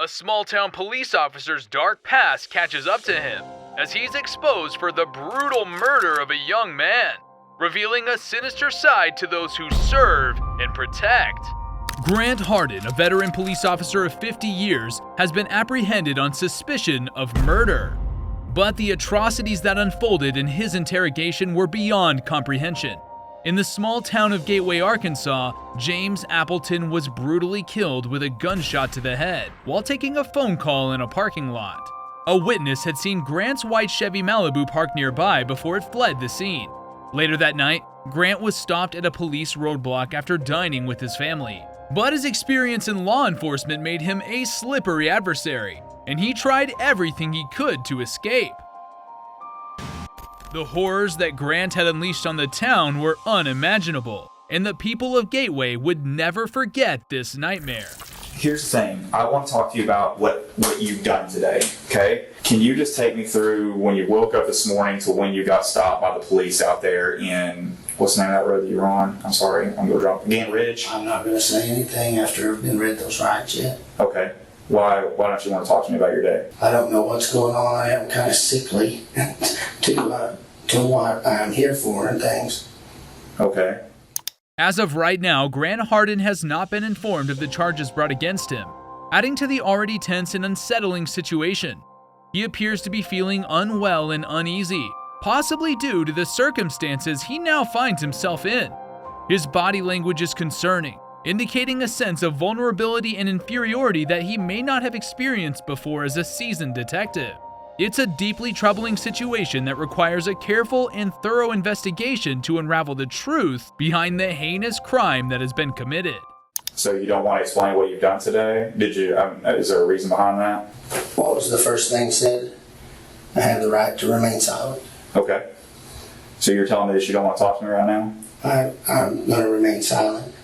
A small-town police officer's dark past catches up to him as he's exposed for the brutal murder of a young man, revealing a sinister side to those who serve and protect. Grant Hardin, a veteran police officer of 50 years, has been apprehended on suspicion of murder. But the atrocities that unfolded in his interrogation were beyond comprehension. In the small town of Gateway, Arkansas, James Appleton was brutally killed with a gunshot to the head while taking a phone call in a parking lot. A witness had seen Grant's white Chevy Malibu parked nearby before it fled the scene. Later that night, Grant was stopped at a police roadblock after dining with his family. But his experience in law enforcement made him a slippery adversary, and he tried everything he could to escape. The horrors that Grant had unleashed on the town were unimaginable, and the people of Gateway would never forget this nightmare. Here's the thing. I want to talk to you about what you've done today, okay? Can you just take me through when you woke up this morning to when you got stopped by the police out there in, what's the name of that road that you're on? I'm sorry, I'm going to drop Gantt Ridge. I'm not going to say anything after I've been read those rights yet. Okay. Why don't you want to talk to me about your day? I don't know what's going on. I am kind of sickly to what I'm here for and things. Okay. As of right now, Grant Hardin has not been informed of the charges brought against him, adding to the already tense and unsettling situation. He appears to be feeling unwell and uneasy, possibly due to the circumstances he now finds himself in. His body language is concerning, indicating a sense of vulnerability and inferiority that he may not have experienced before as a seasoned detective. It's a deeply troubling situation that requires a careful and thorough investigation to unravel the truth behind the heinous crime that has been committed. So you don't want to explain what you've done today? Did you? Is there a reason behind that? What was the first thing said? I have the right to remain silent. Okay. So you're telling me that you don't want to talk to me right now? I'm going to remain silent.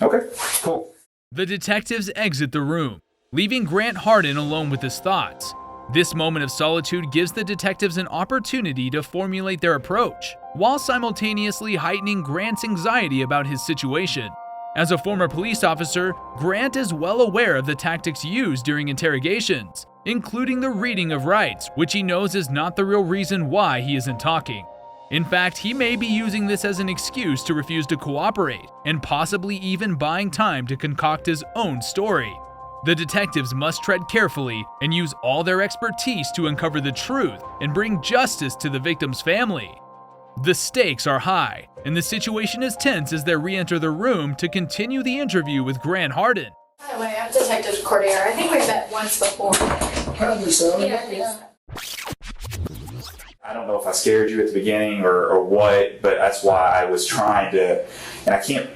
Okay, cool. The detectives exit the room, leaving Grant Hardin alone with his thoughts. This moment of solitude gives the detectives an opportunity to formulate their approach, while simultaneously heightening Grant's anxiety about his situation. As a former police officer, Grant is well aware of the tactics used during interrogations, including the reading of rights, which he knows is not the real reason why he isn't talking. In fact, he may be using this as an excuse to refuse to cooperate, and possibly even buying time to concoct his own story. The detectives must tread carefully and use all their expertise to uncover the truth and bring justice to the victim's family. The stakes are high, and the situation is tense as they re-enter the room to continue the interview with Grant Hardin. By the way, I'm Detective Cordier. I think we've met once before. Probably so. Yeah. I don't know if I scared you at the beginning or what, but that's why I was trying to, and I can't.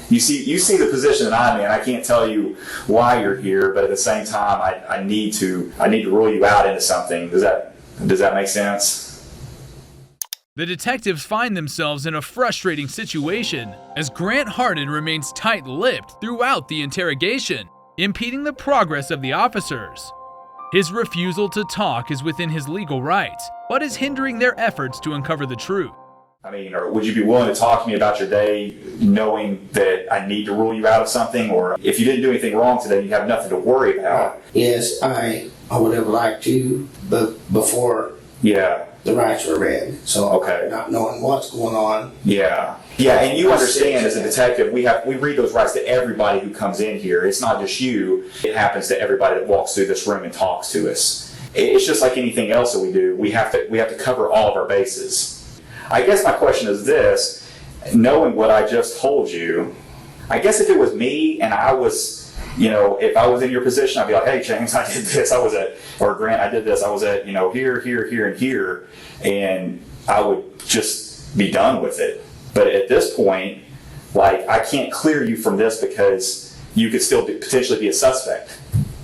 You see the position that I'm in. I can't tell you why you're here, but at the same time, I need to rule you out into something. Does that make sense? The detectives find themselves in a frustrating situation as Grant Hardin remains tight-lipped throughout the interrogation, impeding the progress of the officers. His refusal to talk is within his legal rights, but is hindering their efforts to uncover the truth. I mean, or would you be willing to talk to me about your day knowing that I need to rule you out of something? Or if you didn't do anything wrong today, you have nothing to worry about. Yes, I would have liked to, but before the rights were read. So okay. Not knowing what's going on. Yeah, and you understand as a detective, we read those rights to everybody who comes in here. It's not just you. It happens to everybody that walks through this room and talks to us. It's just like anything else that we do. We have to cover all of our bases. I guess my question is this, knowing what I just told you, I guess if it was me and I was, if I was in your position, I'd be like, hey, James, I did this, or Grant, I did this, I was at, here, and here, and I would just be done with it. But at this point, I can't clear you from this because you could still potentially be a suspect.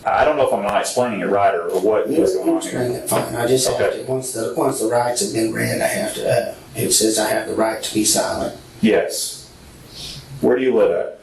I don't know if I'm not explaining it right or what was going on here. Fine. I just have to, once the rights have been read, I have to, it says I have the right to be silent. Yes. Where do you live at?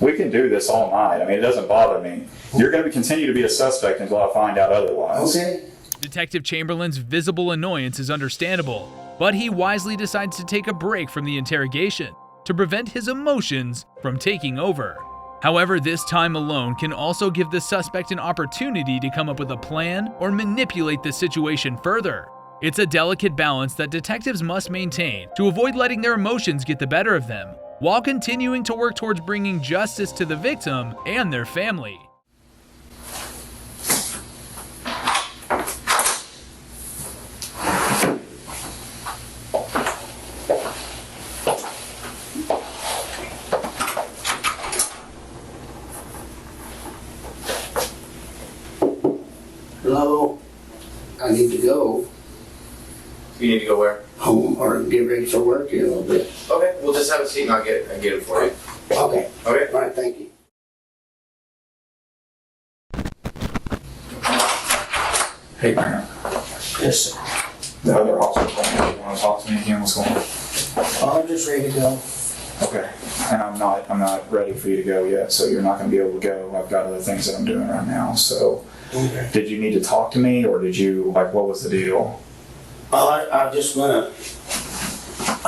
We can do this all night. I mean, it doesn't bother me. You're going to continue to be a suspect until I find out otherwise. Okay. Detective Chamberlain's visible annoyance is understandable, but he wisely decides to take a break from the interrogation to prevent his emotions from taking over. However, this time alone can also give the suspect an opportunity to come up with a plan or manipulate the situation further. It's a delicate balance that detectives must maintain to avoid letting their emotions get the better of them, while continuing to work towards bringing justice to the victim and their family. Hello? I need to go You need to go where? home or get ready for work here a little bit. Okay, we'll just have a seat and I'll get it for you. Okay. Okay. All right, thank you. Hey, Brandon. Yes, sir. The other officer told me you want to talk to me again. What's going on? Oh, I'm just ready to go. Okay. And I'm not ready for you to go yet, so you're not going to be able to go. I've got other things that I'm doing right now. So, Okay. did you need to talk to me, or did you, like, what was the deal? Oh, I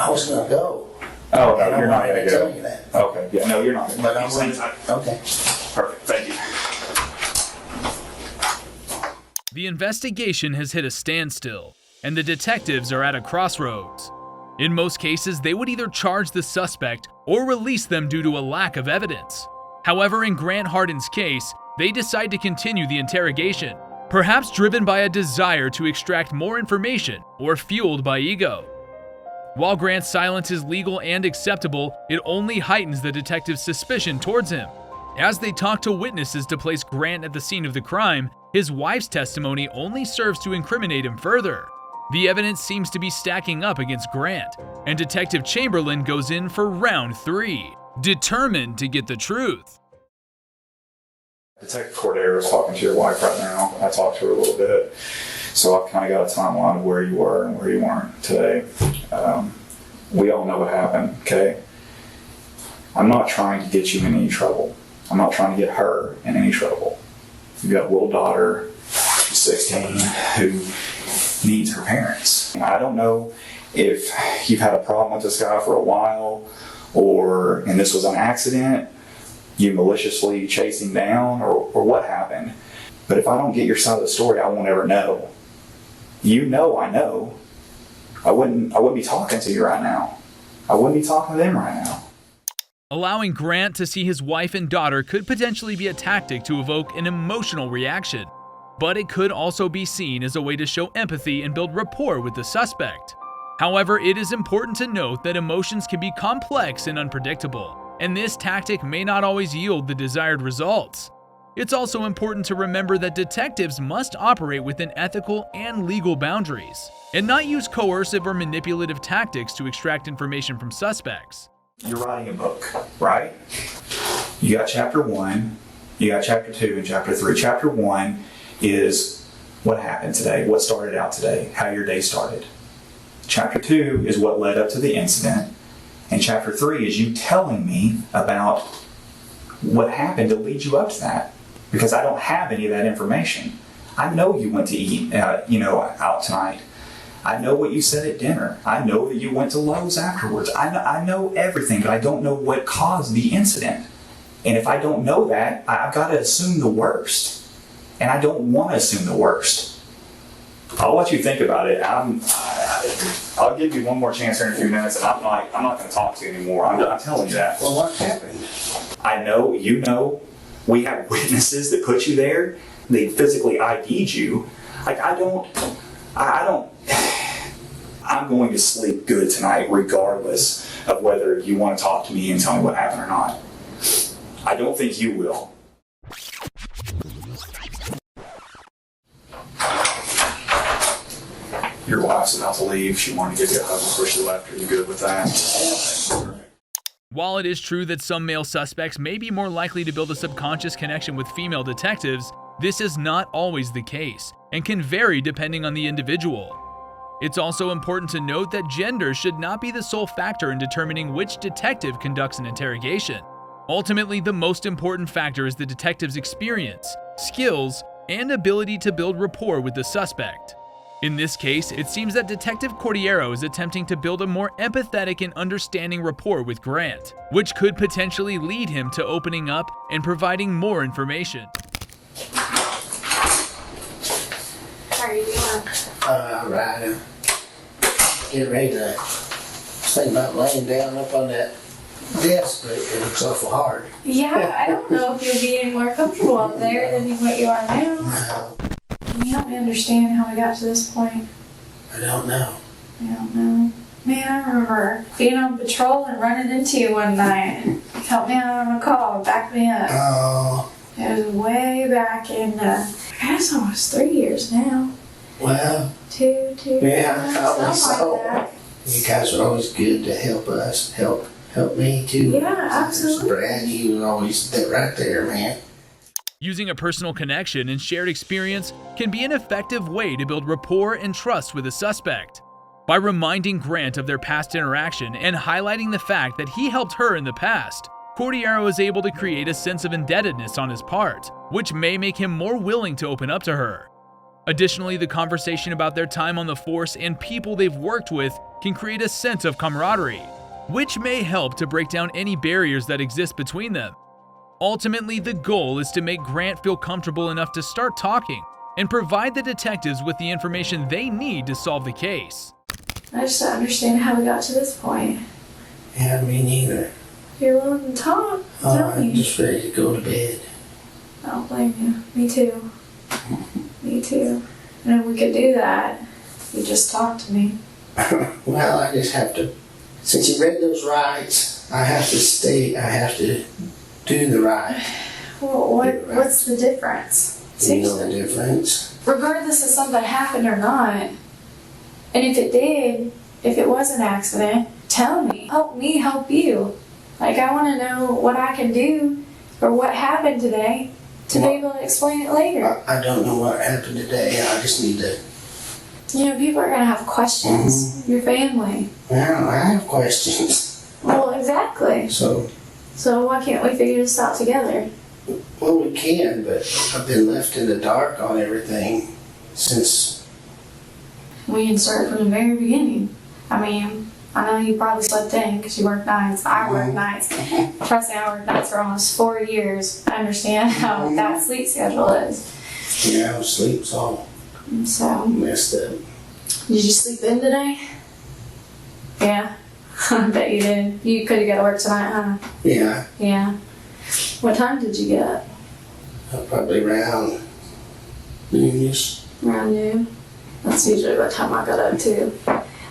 was gonna go. Oh, And no, I you're not wanted going to to tell go. you that. Okay. Yeah, no, you're not going to But go. I'm going to. Okay. Perfect. Thank you. The investigation has hit a standstill, and the detectives are at a crossroads. In most cases, they would either charge the suspect or release them due to a lack of evidence. However, in Grant Hardin's case, they decide to continue the interrogation, perhaps driven by a desire to extract more information or fueled by ego. While Grant's silence is legal and acceptable, it only heightens the detective's suspicion towards him. As they talk to witnesses to place Grant at the scene of the crime, his wife's testimony only serves to incriminate him further. The evidence seems to be stacking up against Grant, and Detective Chamberlain goes in for round 3, determined to get the truth. Detective Cordero is talking to your wife right now. I talked to her a little bit, so I kind of got a timeline of where you were and where you weren't today. We all know what happened, okay? I'm not trying to get you in any trouble. I'm not trying to get her in any trouble. You've got a little daughter, she's 16, who needs her parents. I don't know if you've had a problem with this guy for a while, and this was an accident, you maliciously chased him down, or what happened. But if I don't get your side of the story, I won't ever know. You know I know. I wouldn't be talking to you right now. I wouldn't be talking to them right now. Allowing Grant to see his wife and daughter could potentially be a tactic to evoke an emotional reaction, but it could also be seen as a way to show empathy and build rapport with the suspect. However, it is important to note that emotions can be complex and unpredictable, and this tactic may not always yield the desired results. It's also important to remember that detectives must operate within ethical and legal boundaries, and not use coercive or manipulative tactics to extract information from suspects. You're writing a book, right? You got chapter 1, you got chapter 2, and chapter 3. Chapter 1 is what happened today, what started out today, how your day started. Chapter 2 is what led up to the incident, and chapter 3 is you telling me about what happened to lead you up to that, because I don't have any of that information. I know you went to eat, out tonight. I know what you said at dinner. I know that you went to Lowe's afterwards. I know everything, but I don't know what caused the incident. And if I don't know that, I've got to assume the worst. And I don't want to assume the worst. I'll let you think about it. I'll give you one more chance here in a few minutes, and I'm not going to talk to you anymore. I'm telling you that. Well, what happened? I know, you know, we have witnesses that put you there. They physically ID'd you. Like, I'm going to sleep good tonight regardless of whether you want to talk to me and tell me what happened or not. I don't think you will. Your wife's about to leave. She wanted to give you a hug before she left. Are you good with that? While it is true that some male suspects may be more likely to build a subconscious connection with female detectives, this is not always the case and can vary depending on the individual. It's also important to note that gender should not be the sole factor in determining which detective conducts an interrogation. Ultimately, the most important factor is the detective's experience, skills, and ability to build rapport with the suspect. In this case, it seems that Detective Cordiero is attempting to build a more empathetic and understanding rapport with Grant, which could potentially lead him to opening up and providing more information. How are you doing? Right. Get ready to think about laying down up on that desk, but it looks awful hard. Yeah, I don't know if you'll be any more comfortable up there than what you are now. Well, Can you help me understand how we got to this point? I don't know. I don't know. Man, I remember being on patrol and running into you one night. You helped me out on a call, backed me up. Oh, It was way back in, I guess almost 3 years now. well, Two, Yeah, probably something so. like that. you guys are always good to help us, help me too. Yeah, absolutely. Brad, you was always right there, man. Using a personal connection and shared experience can be an effective way to build rapport and trust with a suspect. By reminding Grant of their past interaction and highlighting the fact that he helped her in the past, Cordiero is able to create a sense of indebtedness on his part, which may make him more willing to open up to her. Additionally, the conversation about their time on the force and people they've worked with can create a sense of camaraderie, which may help to break down any barriers that exist between them. Ultimately, the goal is to make Grant feel comfortable enough to start talking and provide the detectives with the information they need to solve the case. I just don't understand how we got to this point. Yeah, me neither. You're willing to talk? Oh, Tell I'm me. just ready to go to bed. I don't blame you. Me too. Me too. And if we could do that, you just talk to me. Well, I just have to, since you read those rights, I have to do the right. Well, what's the difference? You know the Seriously. difference. Regardless of something happened or not, and if it did, if it was an accident, tell me. Help me help you. Like, I want to know what I can do or what happened today to be able to explain it later. I don't know what happened today. I just need to. You know, people are going to have questions. Your family. Well, I have questions. Well, exactly. So, why can't we figure this out together? well, we can, but I've been left in the dark on everything since. We can start from the very beginning. I mean, I know you probably slept in because you work nights. I work nights. Trust me, I worked nights for almost 4 years. I understand how that sleep schedule is. Yeah, sleep's all And so, messed up. did you sleep in today? Yeah. I bet you did. You could have got to work tonight, huh? Yeah, Yeah. What time did you get up? probably around noonish. Around noon. That's usually what time I got up too.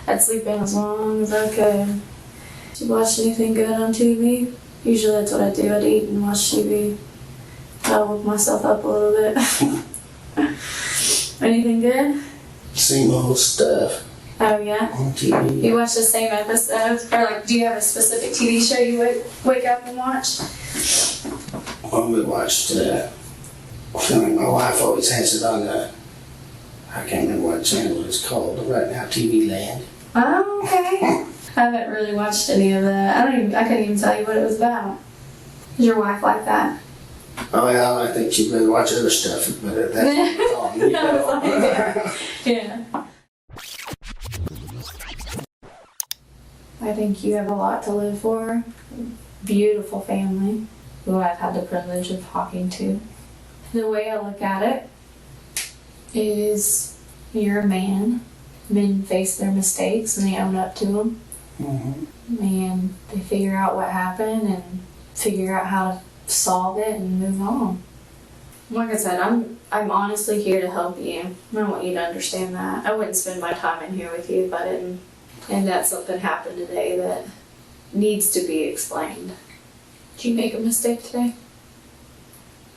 I'd sleep in as long as I could. Did you watch anything good on TV? Usually that's what I do. I'd eat and watch TV. I'll woke myself up a little bit. Anything good? Same old stuff Oh yeah? on TV. You watch the same episodes? Or like, do you have a specific TV show you wake up and watch? Well, we watched, I feel like my wife always has it on I can't remember what channel it's called, right now, TV Land. Oh, okay. I haven't really watched any of that. I couldn't even tell you what it was about. Is your wife like that? Oh, well, I think she'd rather watch other stuff, but that's all, you know. Yeah. I think you have a lot to live for. Beautiful family who I've had the privilege of talking to. The way I look at it is you're a man. Men face their mistakes and they own up to them. Mm-hmm. And they figure out what happened and figure out how to solve it and move on. Like I said, I'm honestly here to help you. I want you to understand that. I wouldn't spend my time in here with you if I didn't. And that something happened today that needs to be explained. Did you make a mistake today?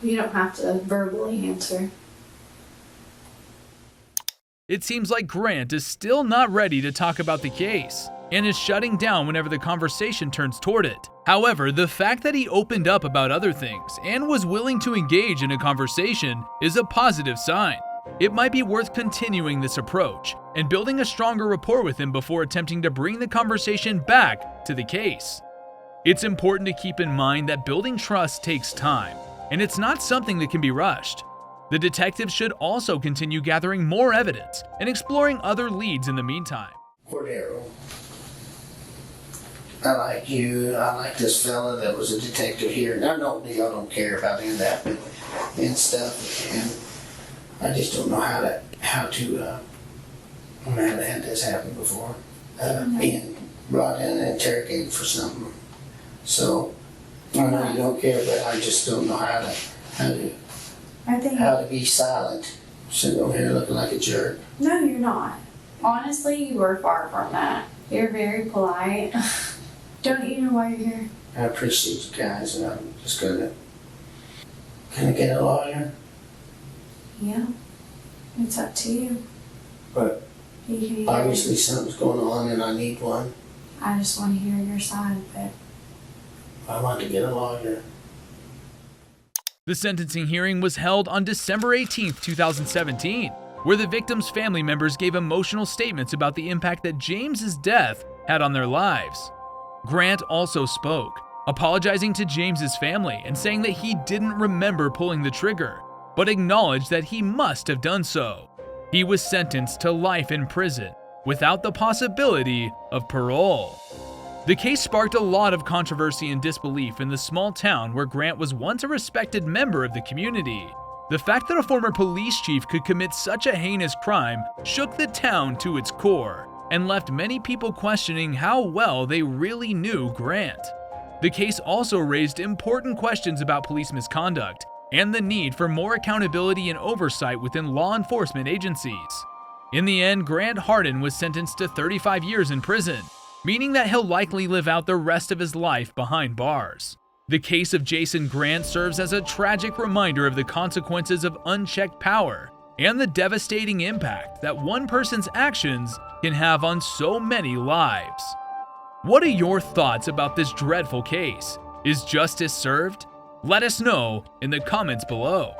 You don't have to verbally answer. It seems like Grant is still not ready to talk about the case and is shutting down whenever the conversation turns toward it. However, the fact that he opened up about other things and was willing to engage in a conversation is a positive sign. It might be worth continuing this approach and building a stronger rapport with him before attempting to bring the conversation back to the case. It's important to keep in mind that building trust takes time, and it's not something that can be rushed. The detectives should also continue gathering more evidence and exploring other leads in the meantime. Cordero. I like you. I like this fella that was a detective here. And I know y'all don't care about any of that and stuff. And I just don't know how to I haven't had this happen before. Being brought in and interrogated for something. So I know you don't care, but I just don't know how to be silent. Sitting over here looking like a jerk. No, you're not. Honestly, you are far from that. You're very polite. Don't you know why you're here? I appreciate you guys, and I'm just gonna get a lawyer. Yeah. It's up to you. But You can either- obviously something's going on, and I need one. I just want to hear your side of it. I want to get a lawyer. The sentencing hearing was held on December 18, 2017, where the victims' family members gave emotional statements about the impact that James's death had on their lives. Grant also spoke, apologizing to James's family and saying that he didn't remember pulling the trigger, but acknowledged that he must have done so. He was sentenced to life in prison without the possibility of parole. The case sparked a lot of controversy and disbelief in the small town where Grant was once a respected member of the community. The fact that a former police chief could commit such a heinous crime shook the town to its core and left many people questioning how well they really knew Grant. The case also raised important questions about police misconduct and the need for more accountability and oversight within law enforcement agencies. In the end, Grant Hardin was sentenced to 35 years in prison, meaning that he'll likely live out the rest of his life behind bars. The case of Jason Grant serves as a tragic reminder of the consequences of unchecked power and the devastating impact that one person's actions can have on so many lives. What are your thoughts about this dreadful case? Is justice served? Let us know in the comments below.